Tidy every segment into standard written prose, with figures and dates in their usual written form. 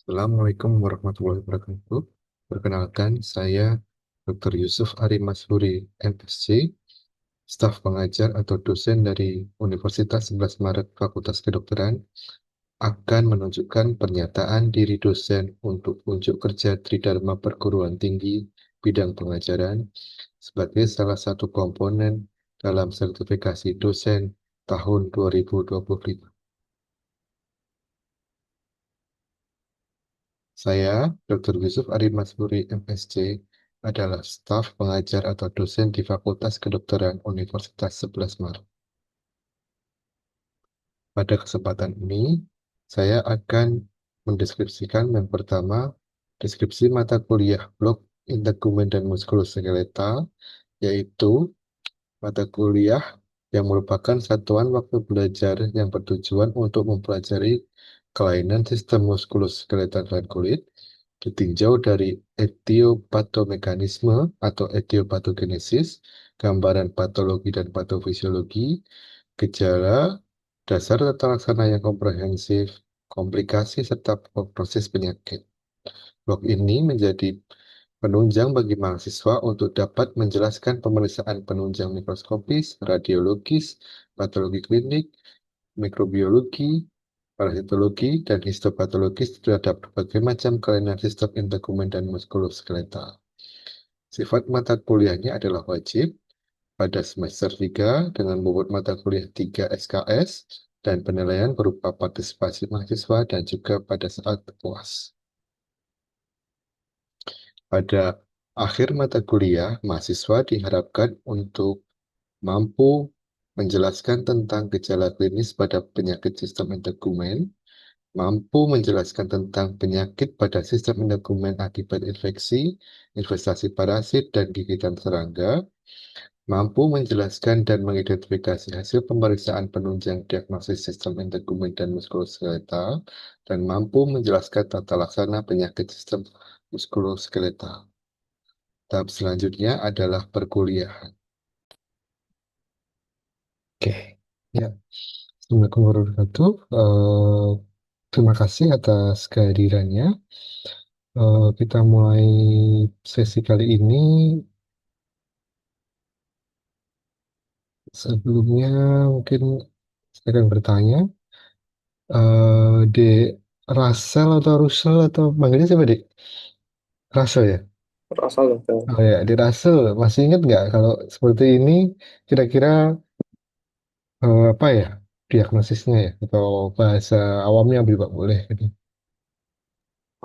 Assalamualaikum warahmatullahi wabarakatuh. Perkenalkan, saya Dr. Yusuf Ari Mashuri, MSc, staf pengajar atau dosen dari Universitas 11 Maret Fakultas Kedokteran, akan menunjukkan pernyataan diri dosen untuk unjuk kerja Tridharma Perguruan Tinggi bidang pengajaran sebagai salah satu komponen dalam sertifikasi dosen tahun 2025. Saya, Dr. Yusuf Ari Masburi, MSc, adalah staf pengajar atau dosen di Fakultas Kedokteran Universitas 11 Maret. Pada kesempatan ini, saya akan mendeskripsikan yang pertama, deskripsi mata kuliah blok integumen dan muskuloskeletal, yaitu mata kuliah yang merupakan satuan waktu belajar yang bertujuan untuk mempelajari kelainan sistem muskuloskeletal dan kulit, ditinjau dari etiopatomekanisme atau etiopatogenesis, gambaran patologi dan patofisiologi, gejala, dasar tata laksana yang komprehensif, komplikasi serta prognosis penyakit. Blok ini menjadi penunjang bagi mahasiswa untuk dapat menjelaskan pemeriksaan penunjang mikroskopis, radiologis, patologi klinik, mikrobiologi, parasitologi, dan histopatologis terhadap berbagai macam kelainan sistem integumen dan muskuloskeletal. Sifat mata kuliahnya adalah wajib pada semester 3 dengan bobot mata kuliah 3 SKS dan penilaian berupa partisipasi mahasiswa dan juga pada saat UAS. Pada akhir mata kuliah, mahasiswa diharapkan untuk mampu menjelaskan tentang gejala klinis pada penyakit sistem integumen, mampu menjelaskan tentang penyakit pada sistem integumen akibat infeksi, investasi parasit, dan gigitan serangga, mampu menjelaskan dan mengidentifikasi hasil pemeriksaan penunjang diagnosis sistem integumen dan muskuloskeletal, dan mampu menjelaskan tata laksana penyakit sistem muskuloskeletal. Tahap selanjutnya adalah perkuliahan. Oke, ya. Assalamualaikum warahmatullahi wabarakatuh. Terima kasih atas kehadirannya. Kita mulai sesi kali ini. Sebelumnya mungkin saya akan bertanya, De Russell atau Russell atau manggilnya siapa, Dek? Russell ya? Asal dong. Oh ya, Di Russell. Masih ingat nggak kalau seperti ini kira-kira apa ya diagnosisnya ya? Atau bahasa awamnya juga boleh gitu.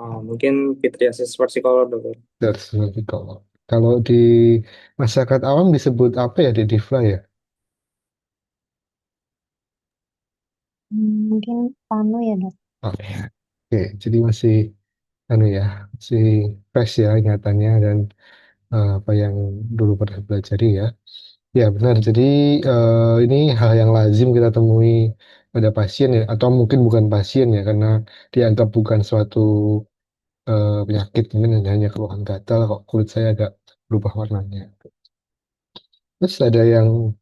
Mungkin Fitriasis versicolor dulu. Dari nanti kalau di masyarakat awam disebut apa ya, di Difla ya? Mungkin Panu ya dok. Oke, oke, jadi masih anu ya, masih fresh ya ingatannya dan apa yang dulu pernah pelajari ya. Ya benar, jadi ini hal yang lazim kita temui pada pasien ya, atau mungkin bukan pasien ya, karena dianggap bukan suatu penyakit, mungkin hanya keluhan gatal kok kulit saya agak berubah warnanya. Terus ada yang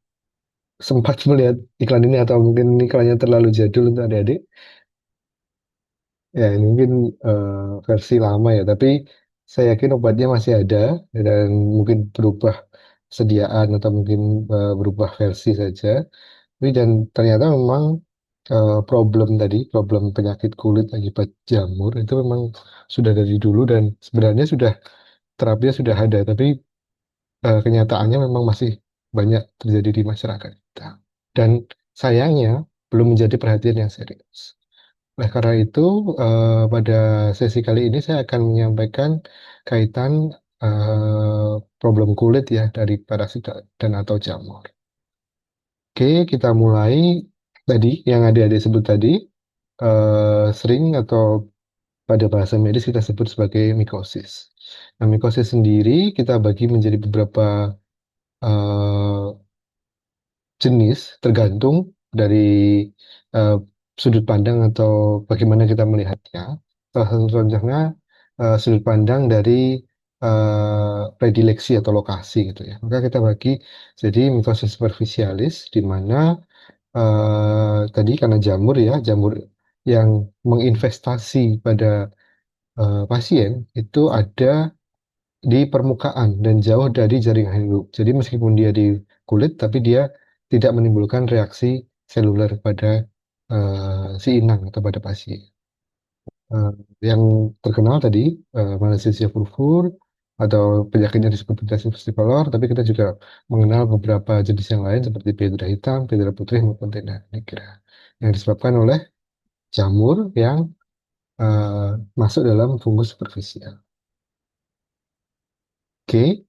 sempat melihat iklan ini atau mungkin iklannya terlalu jadul untuk adik-adik. Ya, ini mungkin versi lama ya, tapi saya yakin obatnya masih ada dan mungkin berubah sediaan atau mungkin berubah versi saja. Tapi dan ternyata memang problem tadi, problem penyakit kulit akibat jamur itu memang sudah dari dulu dan sebenarnya sudah terapinya sudah ada, tapi kenyataannya memang masih banyak terjadi di masyarakat kita. Dan sayangnya belum menjadi perhatian yang serius. Oleh karena itu, pada sesi kali ini saya akan menyampaikan kaitan problem kulit ya dari parasit dan atau jamur. Oke, kita mulai tadi yang adik-adik sebut tadi, sering atau pada bahasa medis kita sebut sebagai mikosis. Nah, mikosis sendiri kita bagi menjadi beberapa eh, jenis tergantung dari eh, sudut pandang atau bagaimana kita melihatnya. Salah satu contohnya sudut pandang dari predileksi atau lokasi gitu ya. Maka kita bagi jadi mitosis superficialis di mana tadi karena jamur ya, jamur yang menginvestasi pada pasien itu ada di permukaan dan jauh dari jaringan hidup. Jadi meskipun dia di kulit, tapi dia tidak menimbulkan reaksi seluler pada si inang atau pada pasien. Eh, yang terkenal tadi Malassezia furfur atau penyakit yang disebut penyakit versicolor, tapi kita juga mengenal beberapa jenis yang lain seperti pedra hitam, pedra putih maupun tenda nigra yang disebabkan oleh jamur yang eh, masuk dalam fungus superfisial. Oke,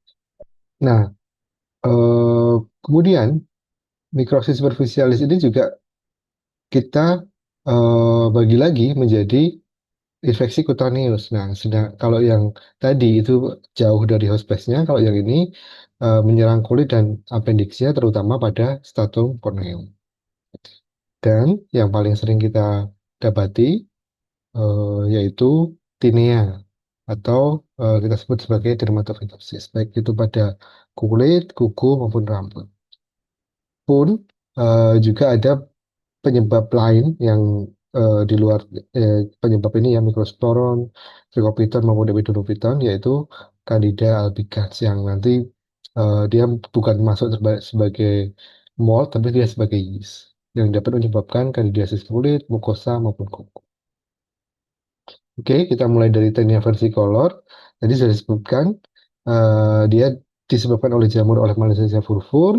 nah kemudian mikrosis superficialis ini juga kita bagi lagi menjadi infeksi kutaneus. Nah, sedang kalau yang tadi itu jauh dari hospesnya, kalau yang ini menyerang kulit dan apendiksnya terutama pada stratum corneum. Dan yang paling sering kita dapati yaitu tinea atau kita sebut sebagai dermatofitopsis, baik itu pada kulit, kuku maupun rambut. Pun juga ada penyebab lain yang di luar penyebab ini ya mikrosporon, trichopiton maupun epidermopiton yaitu Candida albicans yang nanti dia bukan masuk sebagai mold tapi dia sebagai yeast yang dapat menyebabkan kandidiasis kulit, mukosa maupun kuku. Oke, kita mulai dari Taenia versicolor. Tadi sudah disebutkan dia disebabkan oleh jamur oleh Malassezia furfur.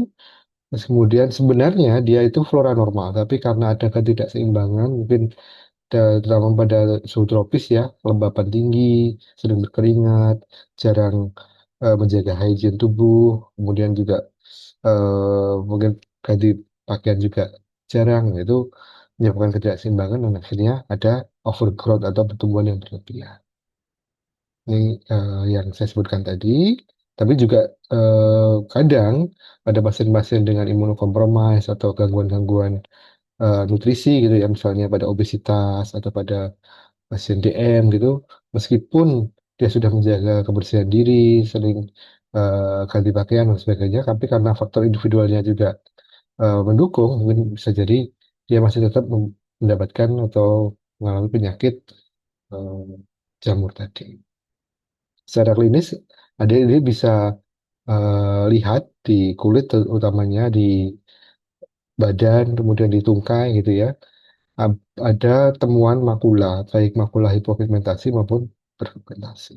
Terus kemudian sebenarnya dia itu flora normal, tapi karena ada ketidakseimbangan, mungkin terutama pada suhu tropis ya, kelembapan tinggi, sering berkeringat, jarang menjaga hygiene tubuh, kemudian juga mungkin ganti pakaian juga jarang, itu menyebabkan ketidakseimbangan dan akhirnya ada overgrowth atau pertumbuhan yang berlebihan. Ini yang saya sebutkan tadi, tapi juga kadang pada pasien-pasien dengan imunokompromis atau gangguan-gangguan nutrisi gitu ya, misalnya pada obesitas atau pada pasien DM gitu, meskipun dia sudah menjaga kebersihan diri, sering ganti pakaian dan sebagainya, tapi karena faktor individualnya juga mendukung, mungkin bisa jadi dia masih tetap mendapatkan atau mengalami penyakit eh, jamur tadi. Secara klinis, ada ini bisa lihat di kulit, utamanya di badan, kemudian di tungkai gitu ya. Ada temuan makula, baik makula hipopigmentasi maupun berpigmentasi.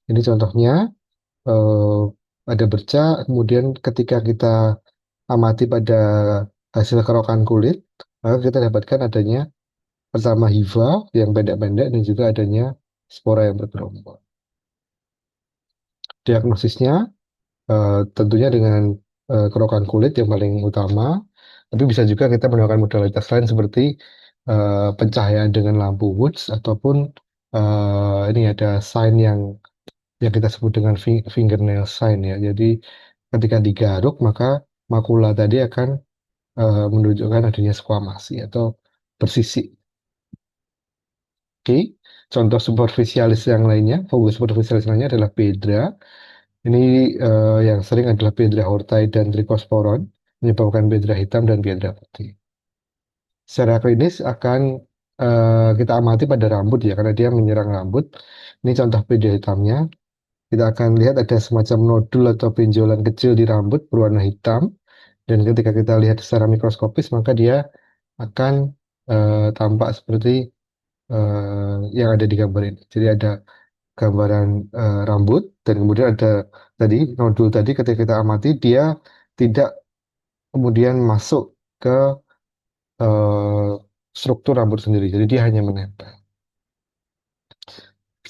Ini contohnya eh, ada bercak, kemudian ketika kita amati pada hasil kerokan kulit, maka kita dapatkan adanya pertama hifa yang pendek-pendek dan juga adanya spora yang bergerombol. Diagnosisnya tentunya dengan kerokan kulit yang paling utama, tapi bisa juga kita menggunakan modalitas lain seperti pencahayaan dengan lampu Woods ataupun ini ada sign yang kita sebut dengan fingernail sign ya. Jadi ketika digaruk maka makula tadi akan menunjukkan adanya squamasi atau bersisik. Oke, contoh superficialis yang lainnya, fungus superficialis lainnya adalah pedra. Ini yang sering adalah Pedra hortai dan Trichosporon, menyebabkan pedra hitam dan pedra putih. Secara klinis akan kita amati pada rambut ya, karena dia menyerang rambut. Ini contoh pedra hitamnya. Kita akan lihat ada semacam nodul atau benjolan kecil di rambut berwarna hitam. Dan ketika kita lihat secara mikroskopis, maka dia akan tampak seperti yang ada di gambar ini. Jadi ada gambaran rambut dan kemudian ada tadi nodul tadi ketika kita amati dia tidak kemudian masuk ke eh, struktur rambut sendiri jadi dia hanya menempel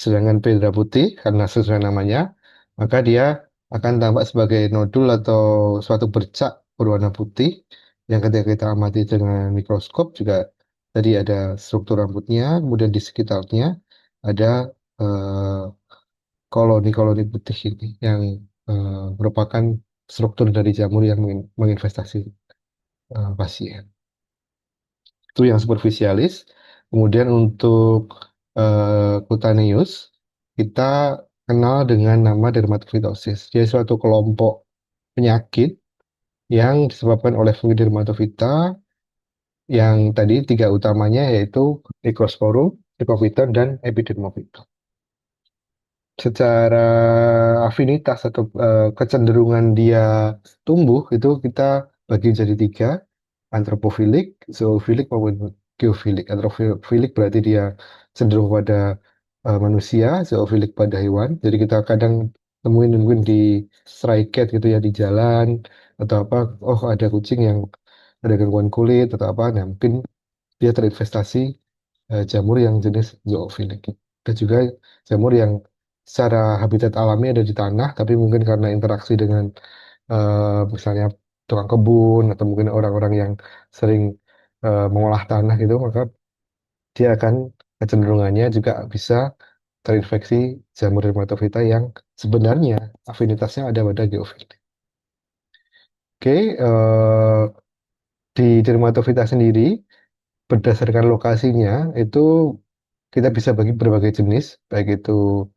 sedangkan pedra putih karena sesuai namanya maka dia akan tampak sebagai nodul atau suatu bercak berwarna putih yang ketika kita amati dengan mikroskop juga tadi ada struktur rambutnya kemudian di sekitarnya ada eh, koloni-koloni putih ini yang merupakan struktur dari jamur yang menginvestasi pasien. Itu yang superficialis. Kemudian untuk cutaneous, kita kenal dengan nama dermatofitosis. Dia suatu kelompok penyakit yang disebabkan oleh fungi dermatofita yang tadi tiga utamanya yaitu Microsporum, Trichopiton, dan Epidermophyton. secara afinitas atau kecenderungan dia tumbuh itu kita bagi jadi tiga, antropofilik, zoofilik maupun geofilik. Antropofilik berarti dia cenderung pada manusia, zoofilik pada hewan. Jadi kita kadang nemuin di stray cat gitu ya di jalan atau apa, oh ada kucing yang ada gangguan kulit atau apa, nah mungkin dia terinvestasi jamur yang jenis zoofilik. Ada juga jamur yang secara habitat alami ada di tanah, tapi mungkin karena interaksi dengan misalnya tukang kebun atau mungkin orang-orang yang sering mengolah tanah gitu, maka dia akan kecenderungannya juga bisa terinfeksi jamur dermatofita yang sebenarnya afinitasnya ada pada geofilik. Oke, di dermatofita sendiri berdasarkan lokasinya itu kita bisa bagi berbagai jenis, baik itu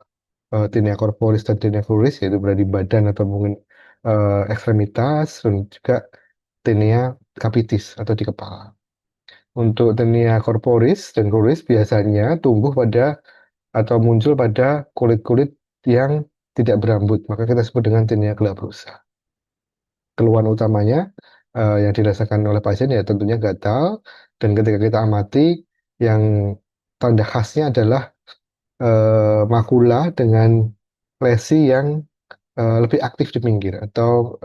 tinea corporis dan tinea cruris, yaitu berada di badan atau mungkin ekstremitas, dan juga tinea capitis atau di kepala. Untuk tinea corporis dan cruris biasanya tumbuh pada atau muncul pada kulit-kulit yang tidak berambut, maka kita sebut dengan tinea glabrosa. Keluhan utamanya yang dirasakan oleh pasien ya tentunya gatal, dan ketika kita amati yang tanda khasnya adalah makula dengan lesi yang lebih aktif di pinggir atau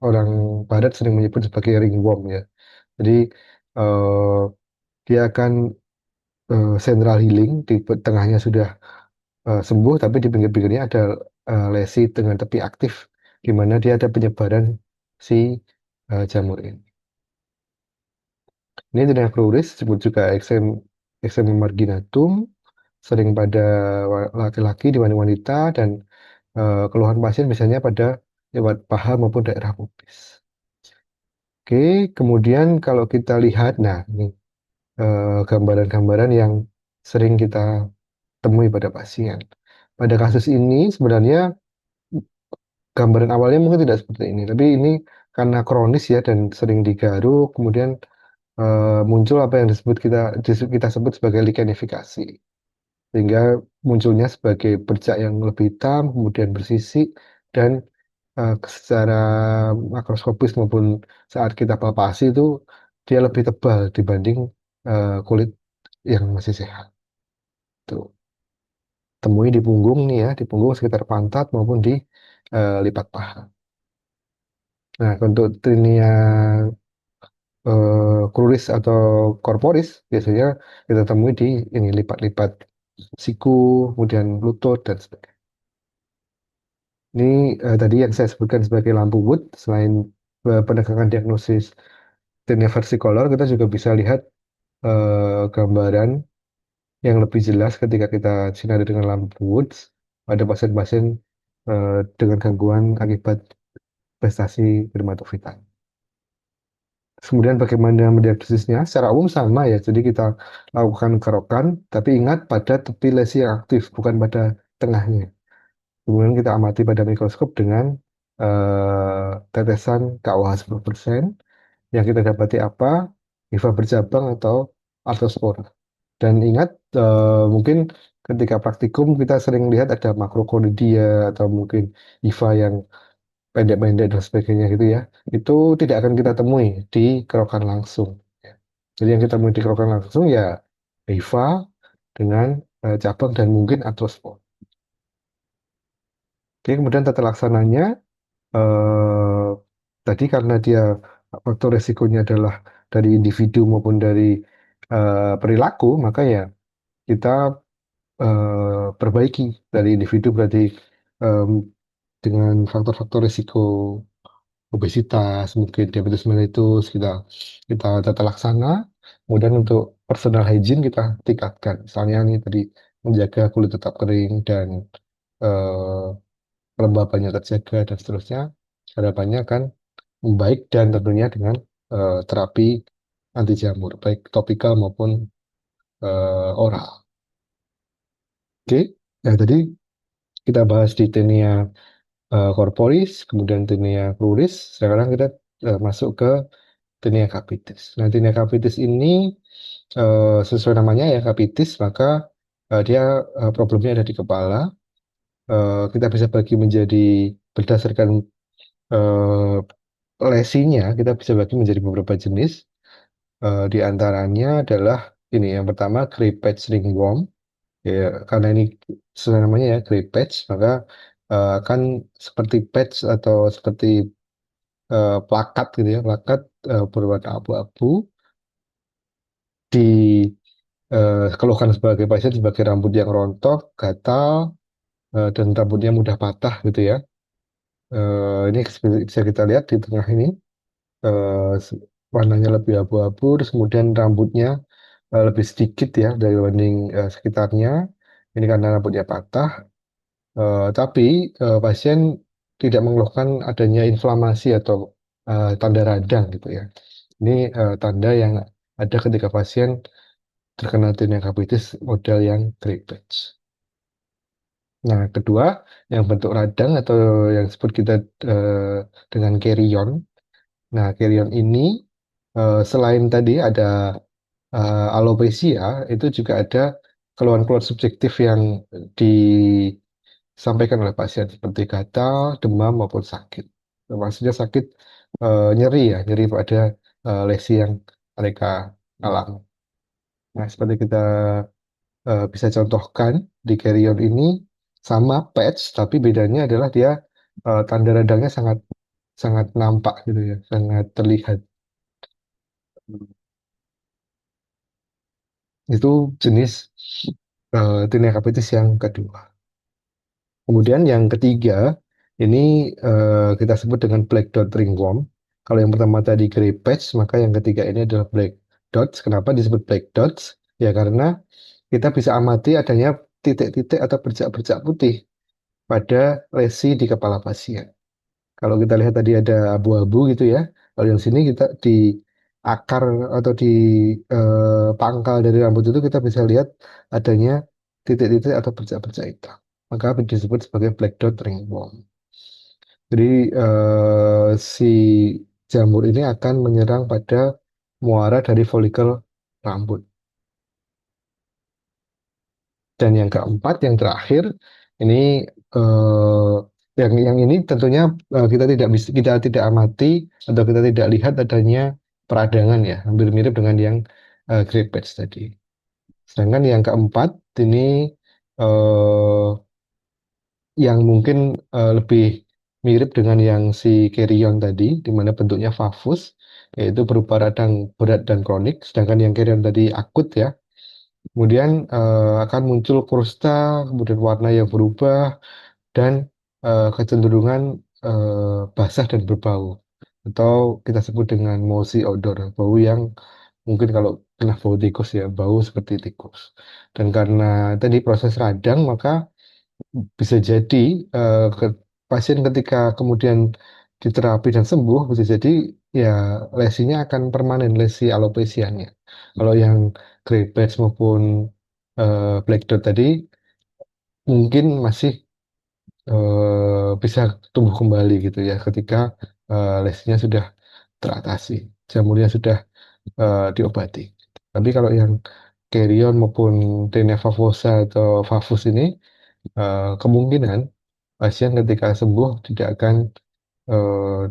orang barat sering menyebut sebagai ringworm ya. Jadi eh, dia akan central healing di tengahnya sudah sembuh, tapi di pinggir-pinggirnya ada lesi dengan tepi aktif di mana dia ada penyebaran si jamur ini. Ini tinea cruris disebut juga eksem marginatum, sering pada laki-laki dibanding wanita, dan keluhan pasien biasanya pada lewat paha maupun daerah pubis. Oke, kemudian kalau kita lihat, nah ini gambaran-gambaran yang sering kita temui pada pasien. Pada kasus ini sebenarnya gambaran awalnya mungkin tidak seperti ini, tapi ini karena kronis ya dan sering digaruk, kemudian muncul apa yang kita sebut sebagai likanifikasi, sehingga munculnya sebagai bercak yang lebih hitam, kemudian bersisik, dan secara makroskopis maupun saat kita palpasi itu dia lebih tebal dibanding kulit yang masih sehat. Tuh. Temui di punggung nih ya, di punggung sekitar pantat maupun di lipat paha. Nah, untuk tinea cruris atau corporis biasanya kita temui di ini lipat-lipat siku, kemudian lutut dan sebagainya. Ini tadi yang saya sebutkan sebagai lampu Wood. Selain penegakan diagnosis tinea versicolor, kita juga bisa lihat gambaran yang lebih jelas ketika kita sinari dengan lampu Woods pada pasien-pasien dengan gangguan akibat prestasi dermatofita. Kemudian bagaimana mendiagnosisnya? Secara umum sama ya, jadi kita lakukan kerokan, tapi ingat pada tepi lesi yang aktif, bukan pada tengahnya. Kemudian kita amati pada mikroskop dengan tetesan KOH 10%, yang kita dapati apa? Hifa bercabang atau artrospora. Dan ingat, mungkin ketika praktikum kita sering lihat ada makrokonidia atau mungkin hifa yang pendek-pendek dan sebagainya gitu ya. Itu tidak akan kita temui di kerokan langsung. Ya. Jadi yang kita temui di kerokan langsung ya hifa dengan cabang dan mungkin artrospora. Oke, kemudian tata laksananya eh, tadi karena dia faktor resikonya adalah dari individu maupun dari perilaku, maka ya kita perbaiki dari individu berarti em, dengan faktor-faktor risiko obesitas, mungkin diabetes mellitus, kita kita tata laksana. Kemudian untuk personal hygiene kita tingkatkan. Misalnya nih tadi menjaga kulit tetap kering dan eh, kelembabannya terjaga dan seterusnya. Harapannya akan membaik dan tentunya dengan terapi anti jamur, baik topikal maupun oral. Oke, nah tadi kita bahas di tinea corporis, kemudian tinea cruris. Sekarang kita masuk ke tinea capitis. Nah, tinea capitis ini sesuai namanya ya capitis, maka dia problemnya ada di kepala. kita bisa bagi menjadi berdasarkan eh, lesinya, kita bisa bagi menjadi beberapa jenis. Di antaranya adalah ini yang pertama grey patch ringworm. Ya, karena ini sesuai namanya ya grey patch, maka kan seperti patch atau seperti plakat gitu ya, plakat berwarna abu-abu dikeluhkan sebagai pasien sebagai rambut yang rontok, gatal, dan rambutnya mudah patah gitu ya. Ini bisa kita lihat di tengah ini eh, warnanya lebih abu-abu, terus kemudian rambutnya lebih sedikit ya dibanding sekitarnya. Ini karena rambutnya patah. Tapi pasien tidak mengeluhkan adanya inflamasi atau tanda radang gitu ya. Ini tanda yang ada ketika pasien terkena tinnitus model yang grey patch. Nah, kedua, yang bentuk radang atau yang disebut kita eh, dengan carrion. Nah, carrion ini selain tadi ada alopecia, itu juga ada keluhan-keluhan subjektif yang disampaikan oleh pasien seperti gatal, demam maupun sakit. Maksudnya sakit nyeri ya, nyeri pada lesi yang mereka alami. Nah, seperti kita bisa contohkan di carrion ini sama patch, tapi bedanya adalah dia tanda radangnya sangat sangat nampak gitu ya, sangat terlihat. Itu jenis tinea capitis yang kedua. Kemudian yang ketiga, ini kita sebut dengan black dot ringworm. Kalau yang pertama tadi grey patch, maka yang ketiga ini adalah black dots. Kenapa disebut black dots? Ya karena kita bisa amati adanya titik-titik atau bercak-bercak putih pada lesi di kepala pasien. Kalau kita lihat tadi ada abu-abu gitu ya. Kalau yang sini kita di akar atau di pangkal dari rambut itu kita bisa lihat adanya titik-titik atau bercak-bercak hitam. Maka disebut sebagai black dot ringworm. Jadi si jamur ini akan menyerang pada muara dari folikel rambut. Dan yang keempat, yang terakhir, ini eh, yang ini tentunya kita tidak amati atau kita tidak lihat adanya peradangan ya, hampir mirip dengan yang grey patch tadi. Sedangkan yang keempat ini eh, yang mungkin lebih mirip dengan yang si carrion tadi, di mana bentuknya fafus, yaitu berupa radang berat dan kronik. Sedangkan yang carrion tadi akut ya. Kemudian akan muncul krusta, kemudian warna yang berubah, dan kecenderungan basah dan berbau. Atau kita sebut dengan mosi odor, bau yang mungkin kalau kena bau tikus ya, bau seperti tikus. Dan karena tadi proses radang, maka bisa jadi pasien ketika kemudian diterapi dan sembuh, bisa jadi ya lesinya akan permanen, lesi alopesianya. Kalau yang grey patch maupun black dot tadi mungkin masih bisa tumbuh kembali gitu ya ketika lesinya sudah teratasi, jamurnya sudah diobati. Tapi kalau yang carrion maupun tinea fafosa atau fafus ini kemungkinan pasien ketika sembuh tidak akan eh,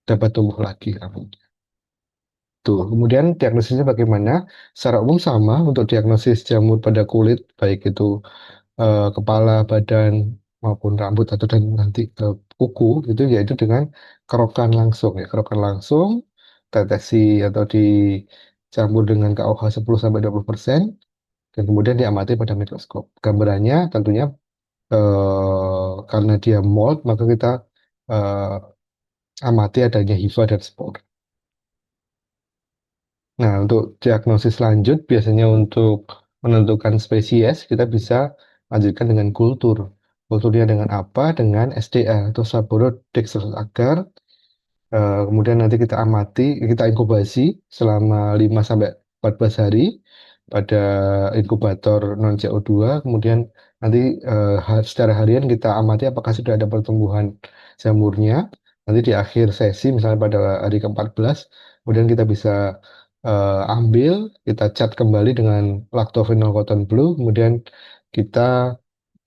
dapat tumbuh lagi rambutnya. Tuh, kemudian diagnosisnya bagaimana? Secara umum sama untuk diagnosis jamur pada kulit, baik itu kepala, badan maupun rambut atau dan nanti kuku itu yaitu dengan kerokan langsung ya, kerokan langsung, tetesi atau dicampur dengan KOH 10-20% dan kemudian diamati pada mikroskop. Gambarannya tentunya karena dia mold maka kita eh, amati adanya hifa dan spor. Nah, untuk diagnosis lanjut biasanya untuk menentukan spesies kita bisa lanjutkan dengan kultur. Kulturnya dengan apa? Dengan SDA atau Saburo-Dextrose agar kemudian nanti kita amati, kita inkubasi selama 5 sampai 14 hari pada inkubator non CO2. Kemudian nanti secara harian kita amati apakah sudah ada pertumbuhan jamurnya. Nanti di akhir sesi, misalnya pada hari ke-14, kemudian kita bisa ambil, kita cat kembali dengan lactophenol cotton blue, kemudian kita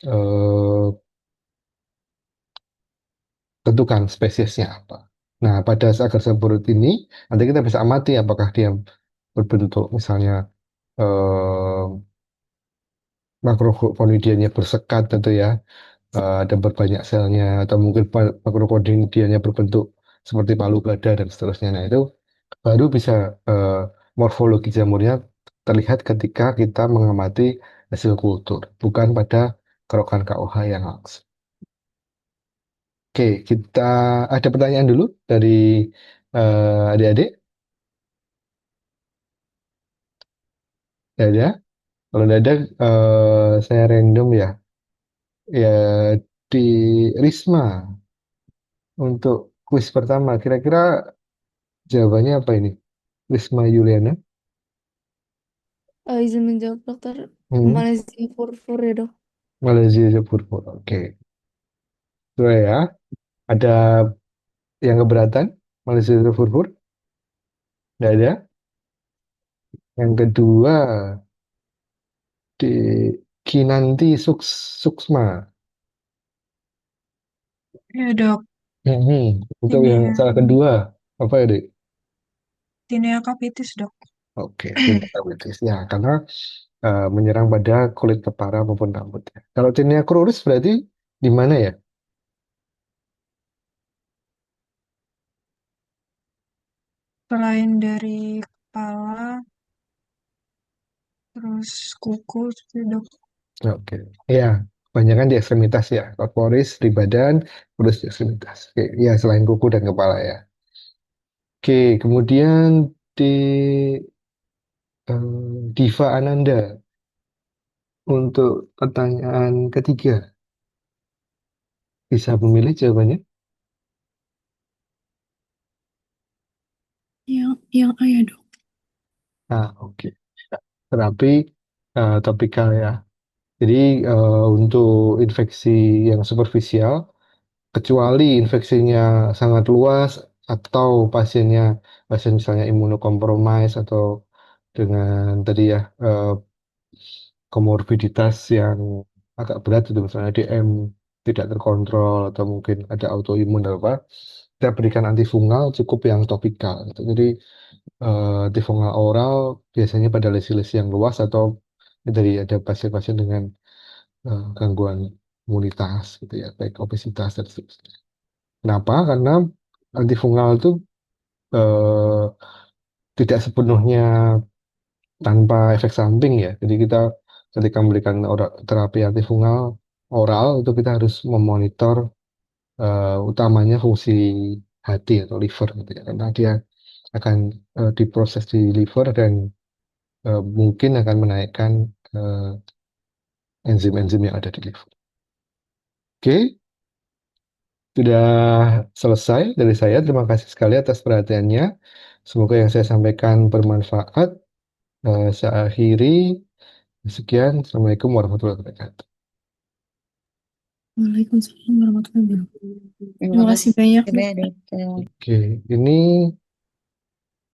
eh, tentukan spesiesnya apa. Nah, pada agar semburut ini nanti kita bisa amati apakah dia berbentuk misalnya eh, makrokonidianya bersekat tentu ya, ada berbanyak selnya atau mungkin makrokonidianya berbentuk seperti palu gada dan seterusnya. Nah, itu baru bisa morfologi jamurnya terlihat ketika kita mengamati hasil kultur, bukan pada kerokan KOH yang langsung. Oke, kita ada pertanyaan dulu dari adik-adik. Tidak ada. Kalau tidak ada, saya random ya. Ya, di Risma untuk kuis pertama. Kira-kira jawabannya apa ini? Risma Yuliana. Izin menjawab dokter. Hmm, Malaysia fur ya dok. Malaysia Purpur. Oke. Dua ya. Ada yang keberatan? Malaysia Purpur? Tidak ada. Yang kedua, di Kinanti Suksma. Ya dok, Untuk yang tinea, salah kedua, apa ya, Dek? tinea capitis dok. Oke, tinea diabetes. Ya, karena menyerang pada kulit kepala maupun rambut ya. Kalau tinea cruris berarti di mana ya? Selain dari kepala, terus kuku, gitu, dok. Oke, ya, kebanyakan di ekstremitas ya. Corporis di badan, cruris di ekstremitas. Oke, ya selain kuku dan kepala ya. Oke, kemudian di Diva Ananda untuk pertanyaan ketiga bisa memilih jawabannya? Yang A ya dok. Ah, oke. Terapi topikal ya. Jadi untuk infeksi yang superficial, kecuali infeksinya sangat luas atau pasien misalnya imunokompromis atau dengan tadi ya komorbiditas yang agak berat itu misalnya DM tidak terkontrol atau mungkin ada autoimun atau apa, kita berikan antifungal cukup yang topikal gitu. Jadi antifungal oral biasanya pada lesi-lesi yang luas atau dari ada pasien-pasien dengan gangguan imunitas gitu ya, baik obesitas dan seterusnya. Kenapa? Karena antifungal itu eh, tidak sepenuhnya tanpa efek samping ya. Jadi kita ketika memberikan terapi antifungal oral itu kita harus memonitor utamanya fungsi hati atau liver gitu ya. Karena dia akan diproses di liver dan mungkin akan menaikkan eh, enzim-enzim yang ada di liver. Oke, sudah selesai dari saya. Terima kasih sekali atas perhatiannya. Semoga yang saya sampaikan bermanfaat. Saya akhiri. Sekian. Assalamualaikum warahmatullahi wabarakatuh. Waalaikumsalam warahmatullahi wabarakatuh. Terima Terima kasih kasih banyak dok. banyak dokter. Oke, ini